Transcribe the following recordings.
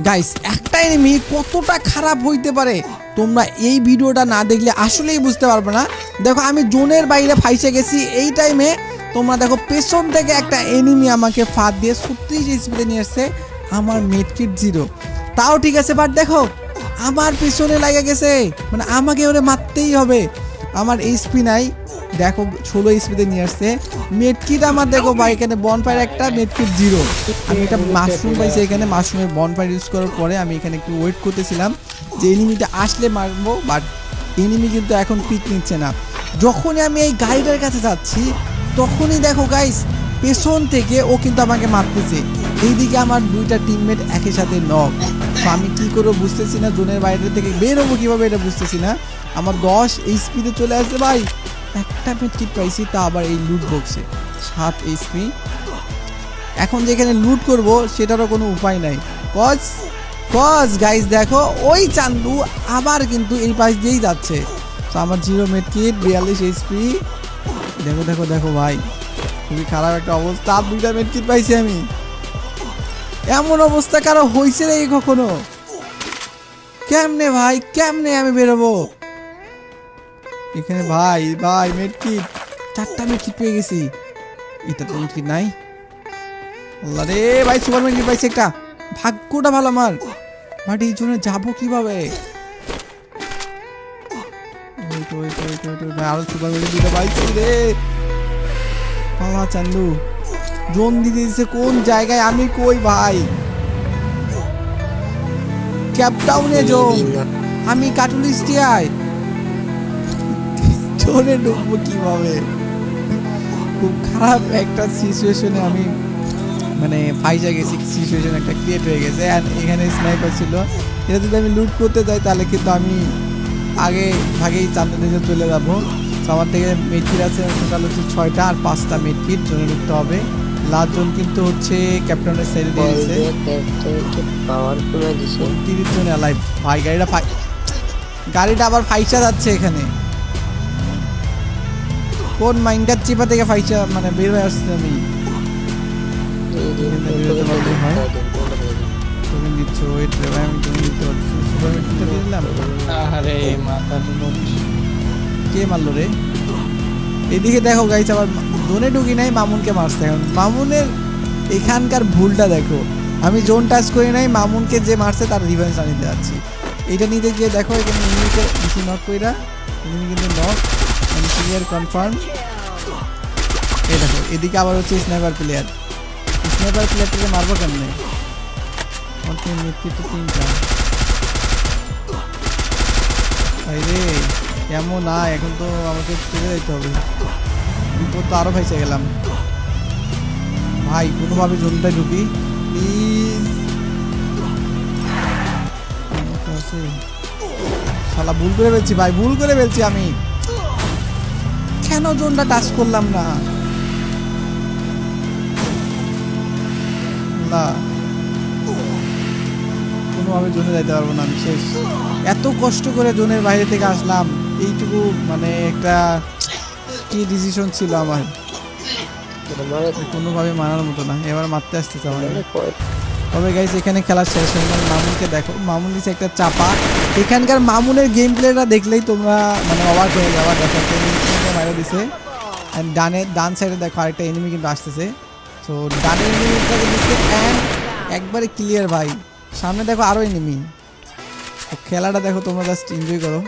Guys একটা enemy কতটা খারাপ হইতে পারে তোমরা এই ভিডিওটা না দেখলে আসলেই বুঝতে পারবে না। দেখো আমি জোনের বাইরে ফাইসে গেছি, এই টাইমে তোমরা দেখো পেছন থেকে একটা এনিমি আমাকে ফাঁদ দিয়ে 36 স্পিডে নিয়ে আসছে, আমার মেডকিট 0। তাও ঠিক আছে, বাট দেখো আমার পিছনে লাগে গেছে, মানে আমাকে ওরে মারতেই হবে। আমার এইচপি নাই, দেখো 16 স্পিডে নিয়ে আসছে। মেডকিট আমার দেখো ভাই, এখানে বনফায়ার একটা, মেডকিট 0। আমি একটা মাশরুম পাইছি এখানে, মাশরুমের বনফায়ার ইউজ করার পরে আমি এখানে একটু ওয়েট করতেছিলাম যে এনিমিটা আসলে মারবো, বাট এনিমি কিন্তু এখন পিক নিচ্ছে না। যখনই আমি এই গাড়িটার কাছে যাচ্ছি তখনই দেখো গাইস পেছন থেকে ও কিন্তু আমাকে মারতেছে। এইদিকে আমার দুইটা টিমমেট একই সাথে নক। তো আমি কী করবো বুঝতেছি না, জোনের বাইরে থেকে বের হবো কীভাবে এটা বুঝতেছি না। আমার 10 এইচপিতে চলে আসছে ভাই, একটা মেডকিট পাইছি, তা আবার এই লুট বক্সে 7 এইচপি। এখন যেখানে লুট করব সেটারও কোনো উপায় নাই। কজ গাইস দেখো ওই চান্দু আবার কিন্তু এই পাশ দিয়েই যাচ্ছে। তো আমার 0 মেডকিট 42 এইচপি। দেখো দেখো দেখো ভাই, খুবই খারাপ একটা অবস্থা। 2টা মেডকিট পাইছি আমি। এমন অবস্থা কারো হয়েছে রে কখনো? কেমনে ভাই, কেমনে আমি বেরোবো এখানে? ভাই ভাই মেডকিট 4টা মেডকিট পেয়ে গেছি। এটা তো মেডকিট নাই। আল্লাহ রে ভাই, সুপার মেডকিট পাইছি একটা, ভাগ্যটা ভালো আমার। বাট এই জন্য যাবো কিভাবে? আরো সুপার মেডকিট দুটো পাইছি রে। পালা চান্দু জোন দিতে দিচ্ছে কোন জায়গায়, আমি কই ভাই? ক্যাপটাউনে জোন, আমি কাটুলিস্টিয়ায়। জোনে ঢুকবো কিভাবে? খুব খারাপ একটা সিচুয়েশনে আমি মানে ফাইজা গেছি, সিচুয়েশন একটা ক্রিয়েট হয়ে গেছে। আর এখানে স্নাইপার ছিল, এটা যদি আমি লুট করতে যাই তাহলে কিন্তু আমি আগে ভাগেই চান্দা দিকে চলে যাবো। আমার থেকে মেডকিট আছে টোটাল হচ্ছে 6টা, আর 5টা মেডকিট জোনে ঢুকতে হবে। লাস্ট জোন কিন্তু হচ্ছে ক্যাপ্টেনের সাইডে দিয়ে দিয়েছে। 30 জন অ্যালাইভ ভাই। গাড়িটা আবার ফাইসা যাচ্ছে এখানে। কোন মাইন্ডার চিপা থেকে ফাইসা মানে বের হয়ে আসছে আমি। কে মারলো রে? এদিকে দেখো গাইস, আবার জোনে ঢুকি নাই, মামুনকে মারছে। এখন মামুনের এখানকার ভুলটা দেখো, আমি জোন টাচ করি নাই, মামুনকে যে মারছে তার রিভেঞ্জ আনিতে যাচ্ছি। এইটা নিতে গিয়ে দেখো এখানে এনিমিকে বেশি নক কইরা, এনিমি কিন্তু নক, আমি ক্লিয়ার কনফার্ম। এই দেখো এদিকে আবার হচ্ছে স্নাইপার প্লেয়ার। স্নাইপার প্লেয়ারটাকে মারবো কেমনে? মৃত্যু 3টা। রে কেমন না, এখন তো আমাকে চলে যেতে হবে। বিপদ তো আরো ফাইসে গেলাম ভাই। কোনোভাবে জোনটায় ঢুকি প্লিজ। শালা ভুল করে ফেলছি ভাই, ভুল করে ফেলছি আমি। কেন জোনটা টাচ করলাম না? না কোনোভাবে জোনে যাইতে পারবো না আমি, শেষ। এত কষ্ট করে জোনের বাইরে থেকে আসলাম, এইটুকু মানে একটা কি ডিসিশন ছিল আমার, কোনোভাবে মানার মতো না। এবার মারতে আসতেছে আমার। তবে গাইস এখানে খেলা শেষ হয়ে গেল। মামুনকে দেখো, মামুন দিচ্ছে একটা চাপা। এখানকার মামুনের গেম প্লেটা দেখলেই তোমরা মানে অবাক হয়ে যাওয়া। দেখো মারা দিছে, ডান সাইডে দেখো আরেকটা এনিমি কিন্তু আসতেছে। তো ডানের এনিমিটাকে দিচ্ছে অ্যান্ড একবারে ক্লিয়ার ভাই। সামনে দেখো আরো এনিমি। তো খেলাটা দেখো তোমরা, জাস্ট এনজয় করো।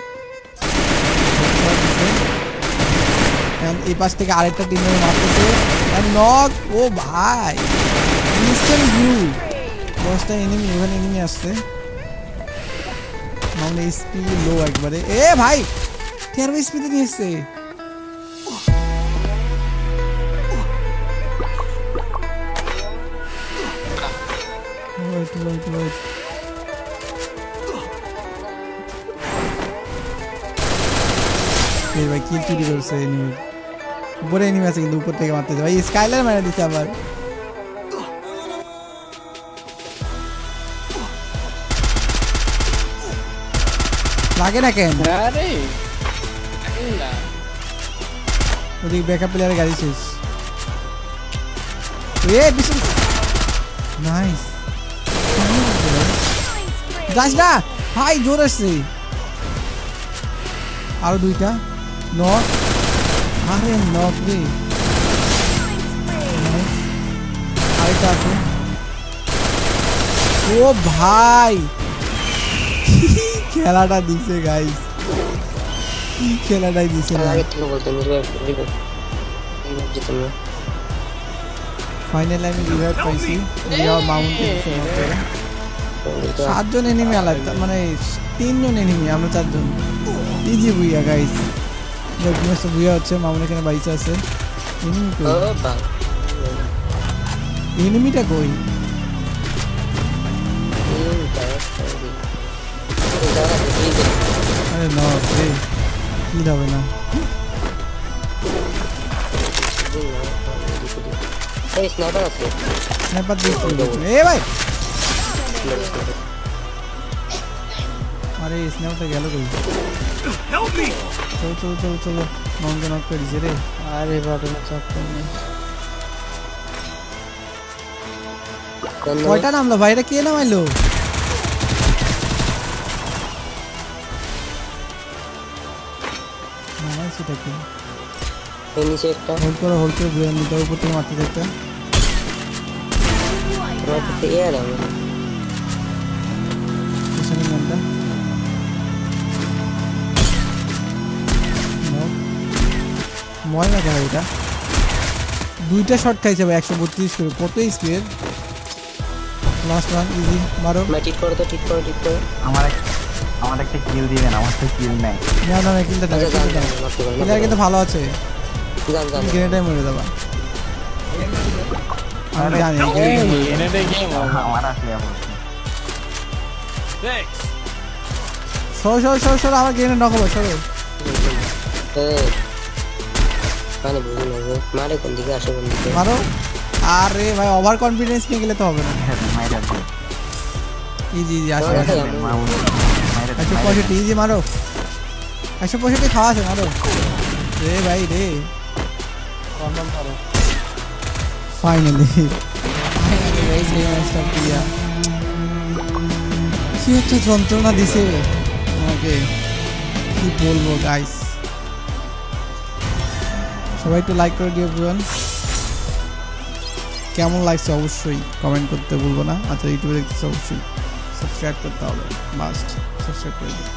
এই পাশ থেকে আরেকটা টিমের মারতেছে নক। ও ভাই ইনস্ট্যান্ট ভিউ, 10টা এনিমি, ওখানে এনিমি আসছে। মামুন এসপি লো একবারে। এ ভাই 13 স্পিডে নিয়ে এসছে। ভাই কি চুরি করছে এনিমি? উপরে এনিমি আছে কিন্তু উপর থেকে মারতেছে ভাই। স্কাইলার মেরে দিচ্ছে আবার। লাগে না কেন? আরে ওদিকে ব্যাকআপ প্লেয়ারের গাড়ি শেষ। এ বিশাল নাইস। যাস না ভাই, জোর আসছে। আরো দুইটা নক, আরে নক রে, আরেকটা আছে। ও ভাই খেলাটা দিছে গাইস, কি খেলাটাই দিছে না। ফাইনালি আমি রিভাইভ পাইছি, মাউন্টেন 7জন এনিমি আলাদা, মানে 3জন এনিমি, আমরা 4জন। ইজি বুইয়া গাইস, বুইয়া হচ্ছে। মামুন এখানে বাইসে আছে। এনিমিটা কই? আরে না রে, কি হবে না। স্নাইপার দিচ্ছি এ ভাই। আরে স্নাইপারটা গেল কই? চলো চলো চলো চলো, মাউন্টে নক করে দিছে রে। আরে বাটনে চাপ নেই। কয়টা নামলো ভাই? এটা কে নামাইলো? নামাইছেটা কে? নিচে একটা হোল্ড করে ব্রেন দিতে, উপর থেকে মারতে একটা। এয়ার আমি পিছনে নামটা ময় না ভাই, এটা দুইটা শট খাইছে ভাই, 132 করে। কত স্পিড। লাস্ট ওয়ান ইজি, মারো। ঠিক করো তো, ঠিক করো। আমার একটা কিল দিবেন, আমার তো কিল নাই। না কিলটা দাও, কিলার কিন্তু ভালো আছে। গ্রেনেডাই মরে যাবা। আমি জানি আমার আসলে সরো আমার গ্রেনেড নক হবে, সরো। মানে বুঝি না যে মারে কোন দিকে আসে, কোন দিকে মারো। আরে ভাই ওভার কনফিডেন্স নিয়ে গেলে তো হবে না। ইজি আসে 165 ইজি, মারো। 165 খাওয়া আছে, মারো রে ভাই রে। ফাইনালি কি একটা যন্ত্রণা দিছে আমাকে, কি বলবো গাইস। সবাই একটু লাইক করে দিও এভরিওয়ান। কেমন লাগছে অবশ্যই কমেন্ট করতে ভুলবো না। আচ্ছা ইউটিউবে দেখতেছে অবশ্যই সাবস্ক্রাইব করতে হবে, মাস্ট সাবস্ক্রাইব করে দিও।